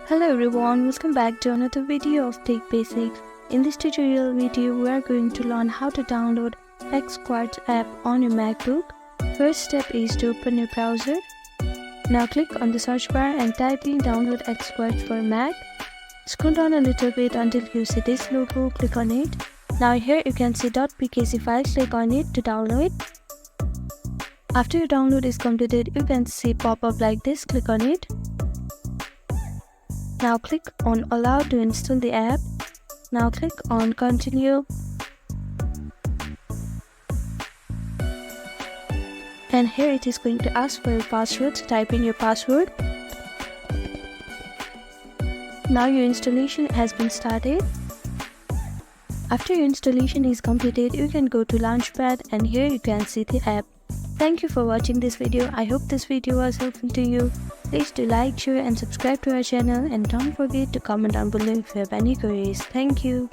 Hello everyone, welcome back to another video of Tech Basics. In this tutorial video, we are going to learn how to download XQuartz app on your MacBook. First step is to open your browser. Now click on the search bar and type in download XQuartz for Mac. Scroll down a little bit until you see this logo, click on it. Now here you can see .pkg file, click on it to download. After your download is completed, you can see pop-up like this, click on it. Now click on allow to install the app. Now click on continue. And here it is going to ask for your password, so type in your password. Now your installation has been started. After your installation is completed, you can go to Launchpad and here you can see the app. Thank you for watching this video. I hope this video was helpful to you. Please do like, share and subscribe to our channel, and don't forget to comment down below if you have any queries. Thank you.